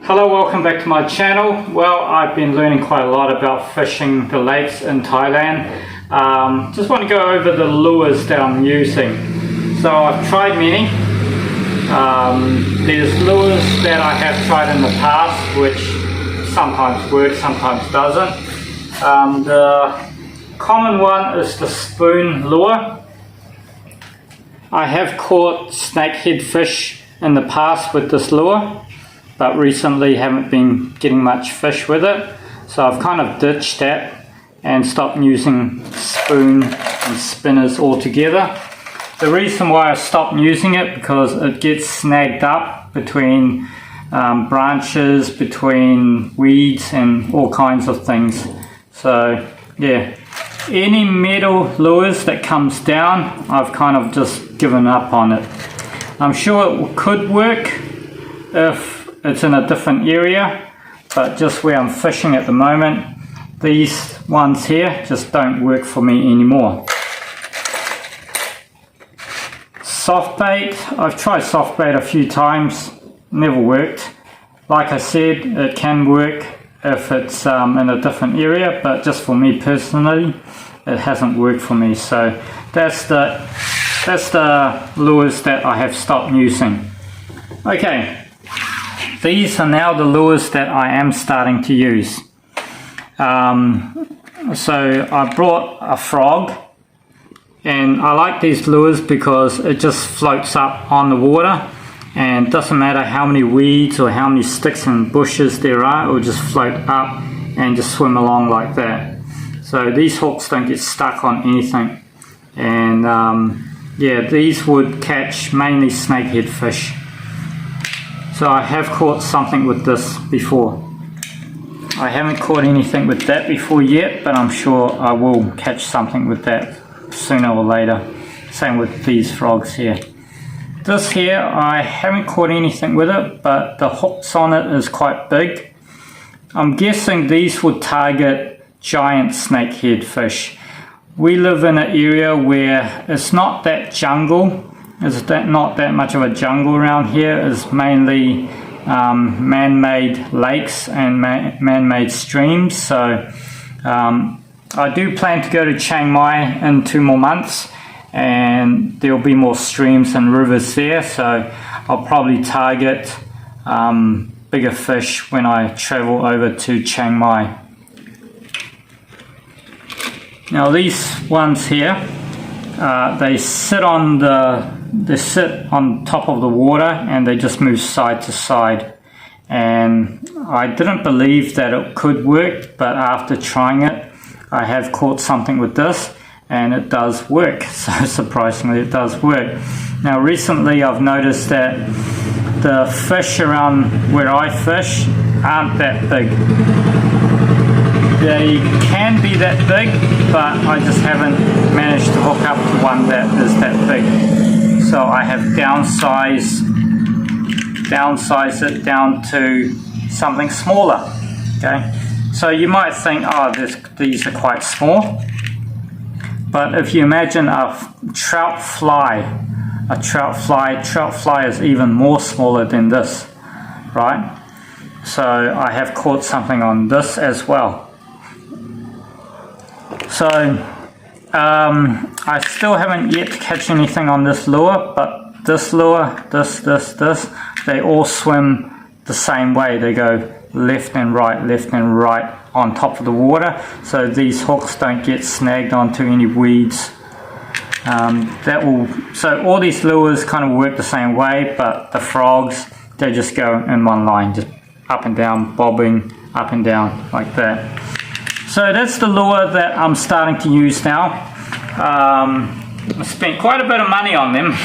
Hello, welcome back to my channel. Well, I've been learning quite a lot about fishing the lakes in Thailand. Just want to go over the lures that I'm using. So I've tried many. There's lures that I have tried in the past which sometimes work, sometimes doesn't. The common one is the spoon lure. I have caught snakehead fish in the past with this lure, but recently haven't been getting much fish with it, so I've kind of ditched that and stopped using spoon and spinners altogether. The reason why I stopped using it because it gets snagged up between branches, between weeds and all kinds of things. So yeah, any metal lures that comes down, I've kind of just given up on it. I'm sure it could work if it's in a different area, but just where I'm fishing at the moment, these ones here just don't work for me anymore. Soft bait, I've tried soft bait a few times, never worked. Like I said, it can work if it's in a different area, but just for me personally, it hasn't worked for me. So that's the lures that I have stopped using. Okay. These are now the lures that I am starting to use. So I brought a frog, and I like these lures because it just floats up on the water, and it doesn't matter how many weeds or how many sticks and bushes there are, it will just float up and just swim along like that. So these hooks don't get stuck on anything, and yeah, these would catch mainly snakehead fish. So I have caught something with this before. I haven't caught anything with that before yet, but I'm sure I will catch something with that sooner or later. Same with these frogs here. This here, I haven't caught anything with it, but the hooks on it is quite big. I'm guessing these would target giant snakehead fish. We live in an area where it's not that jungle. It's not that much of a jungle around here. It's mainly man-made lakes and man-made streams. So I do plan to go to Chiang Mai in 2 more months, and there'll be more streams and rivers there. So I'll probably target bigger fish when I travel over to Chiang Mai. Now these ones here, they sit on top of the water and they just move side to side, and I didn't believe that it could work, but after trying it I have caught something with this and it does work. So surprisingly it does work. Now recently I've noticed that the fish around where I fish aren't that big. They can be that big, but I just haven't managed to hook up to one that is that big. So I have downsized it down to something smaller. Okay, so you might think, oh, these are quite small, but if you imagine a trout fly is even more smaller than this, right? So I have caught something on this as well. So I still haven't yet to catch anything on this lure, but this lure, this, they all swim the same way. They go left and right on top of the water, so these hooks don't get snagged onto any weeds. So all these lures kind of work the same way, but the frogs, they just go in one line, just up and down, bobbing up and down like that. So that's the lure that I'm starting to use now. I spent quite a bit of money on them.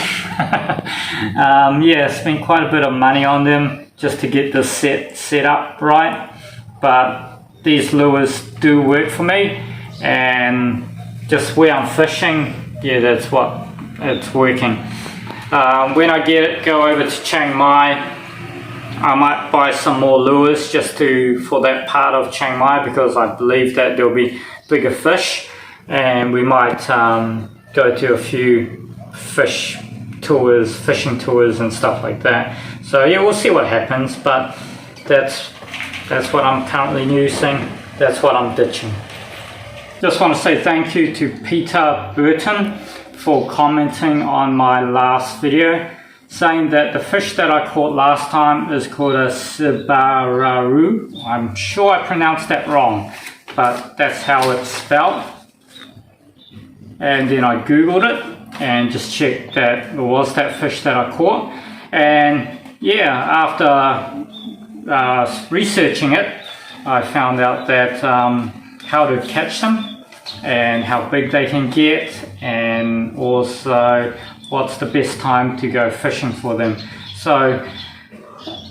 Yeah, spent quite a bit of money on them just to get this set up right. But these lures do work for me, and just where I'm fishing, yeah, that's what it's working. When I go over to Chiang Mai, I might buy some more lures just for that part of Chiang Mai, because I believe that there'll be bigger fish, and we might go to a few fishing tours and stuff like that. So yeah, we'll see what happens, but that's what I'm currently using. That's what I'm ditching. Just want to say thank you to Peter Burton for commenting on my last video, saying that the fish that I caught last time is called a sibararu. I'm sure I pronounced that wrong, but that's how it's spelled. And then I googled it and just checked that it was that fish that I caught. And yeah, after researching it, I found out that how to catch them and how big they can get, and also what's the best time to go fishing for them. So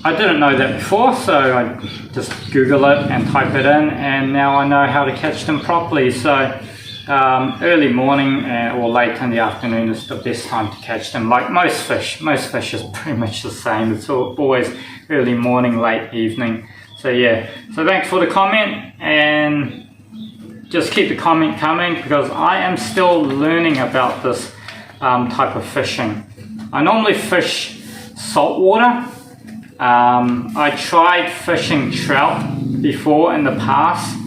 I didn't know that before, so I just Google it and type it in, and now I know how to catch them properly. So early morning or late in the afternoon is the best time to catch them. Like most fish is pretty much the same. It's always early morning, late evening. So yeah, so thanks for the comment, and just keep the comment coming because I am still learning about this type of fishing. I normally fish saltwater. I tried fishing trout before in the past,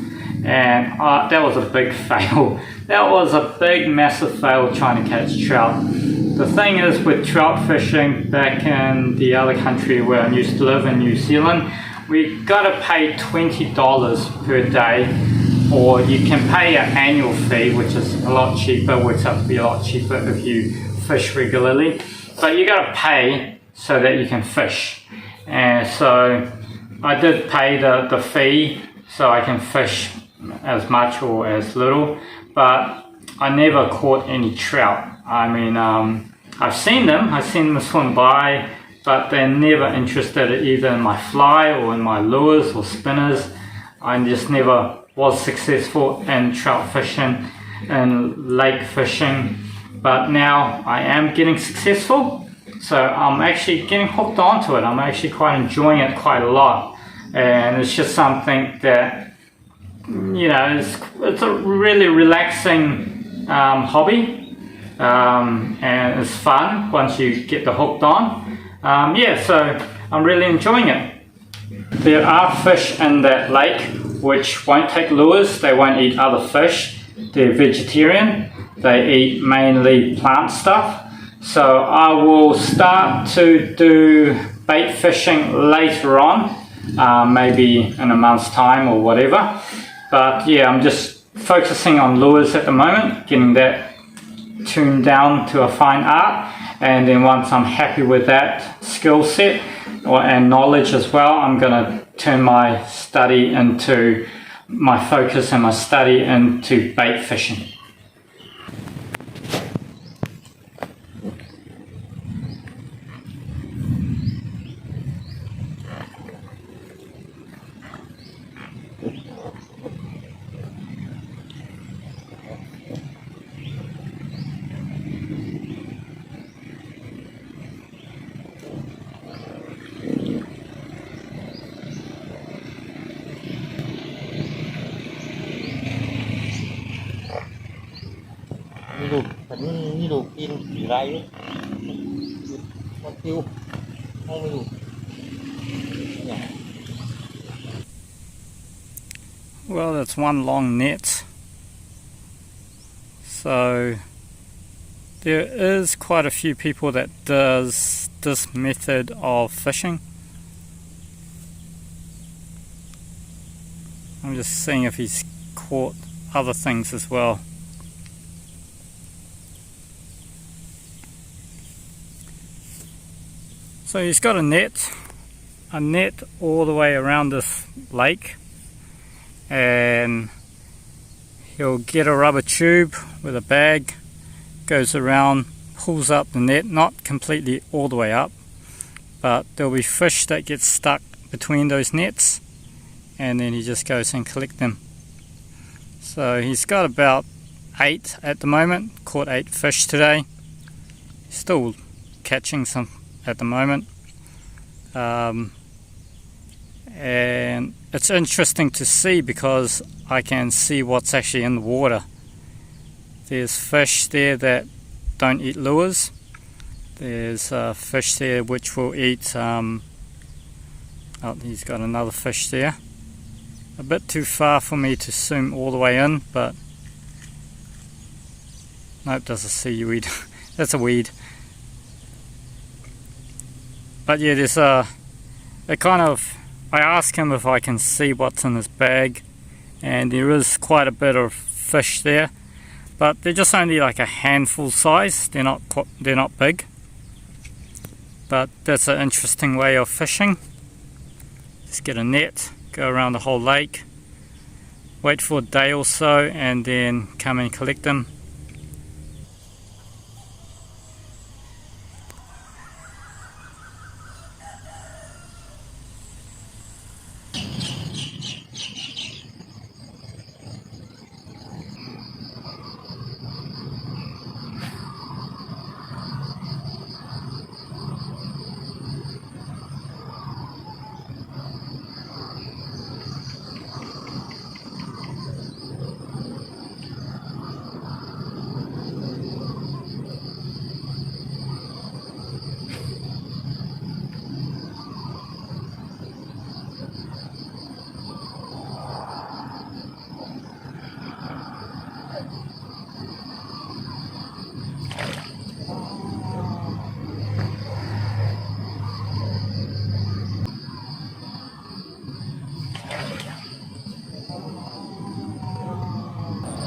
and that was a big fail. That was a big massive fail trying to catch trout. The thing is with trout fishing back in the other country where I used to live in New Zealand, we gotta pay $20 per day, or you can pay an annual fee, which is a lot cheaper, works out to be a lot cheaper if you fish regularly. But you gotta pay so that you can fish. And so I did pay the fee so I can fish as much or as little, but I never caught any trout. I mean, I've seen them swim by, but they're never interested either in my fly or in my lures or spinners. I just never was successful in trout fishing and lake fishing, but now I am getting successful, so I'm actually getting hooked onto it. I'm actually quite enjoying it quite a lot, and it's just something that, you know, it's a really relaxing hobby, and it's fun once you get the hooked on. Yeah, so I'm really enjoying it. There are fish in that lake which won't take lures. They won't eat other fish. They're vegetarian. They eat mainly plant stuff. So I will start to do bait fishing later on, maybe in a month's time or whatever. But yeah, I'm just focusing on lures at the moment, getting that tuned down to a fine art. And then once I'm happy with that skill set and knowledge as well, I'm going to turn my study into, my focus and my study into bait fishing. Well, that's one long net. So there is quite a few people that does this method of fishing. I'm just seeing if he's caught other things as well. So he's got a net all the way around this lake, and he'll get a rubber tube with a bag, goes around, pulls up the net, not completely all the way up, but there'll be fish that get stuck between those nets, and then he just goes and collect them. So he's got about 8 at the moment, caught 8 fish today, still catching some at the moment, and it's interesting to see because I can see what's actually in the water. There's fish there that don't eat lures. There's fish there which will eat Oh, he's got another fish there. A bit too far for me to zoom all the way in, but nope, that's a seaweed. That's a weed. But yeah, there's a kind of, I asked him if I can see what's in his bag, and there is quite a bit of fish there, but they're just only like a handful size. They're not big, but that's an interesting way of fishing. Just get a net, go around the whole lake, wait for a day or so, and then come and collect them.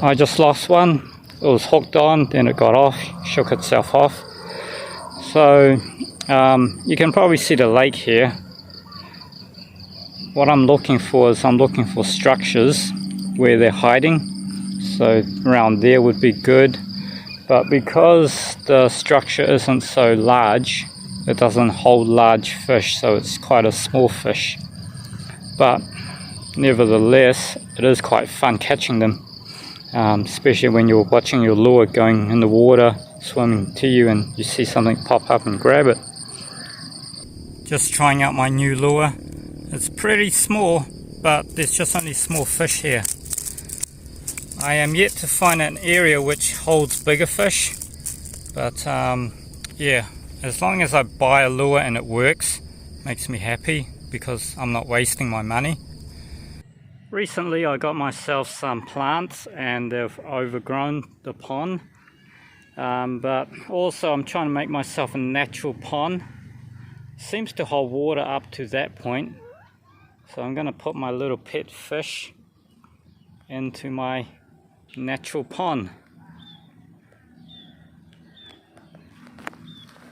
I just lost one. It was hooked on, then it got off, shook itself off. So you can probably see the lake here. What I'm looking for is I'm looking for structures where they're hiding. So around there would be good. But because the structure isn't so large, it doesn't hold large fish, so it's quite a small fish. But nevertheless, it is quite fun catching them. Especially when you're watching your lure going in the water, swimming to you, and you see something pop up and grab it. Just trying out my new lure. It's pretty small, but there's just only small fish here. I am yet to find an area which holds bigger fish, but yeah, as long as I buy a lure and it works, makes me happy because I'm not wasting my money. Recently I got myself some plants and they've overgrown the pond, but also I'm trying to make myself a natural pond. Seems to hold water up to that point, so I'm going to put my little pet fish into my natural pond.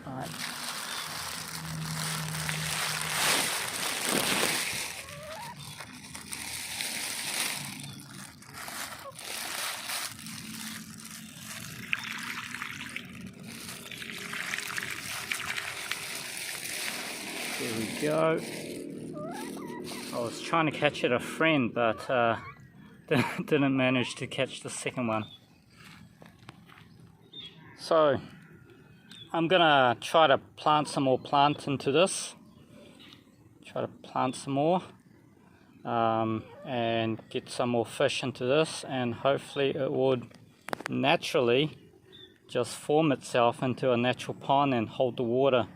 Right. There we go. I was trying to catch it a friend, but didn't manage to catch the second one. So I'm gonna try to plant some more plants into this. Try to plant some more and get some more fish into this, and hopefully it would naturally just form itself into a natural pond and hold the water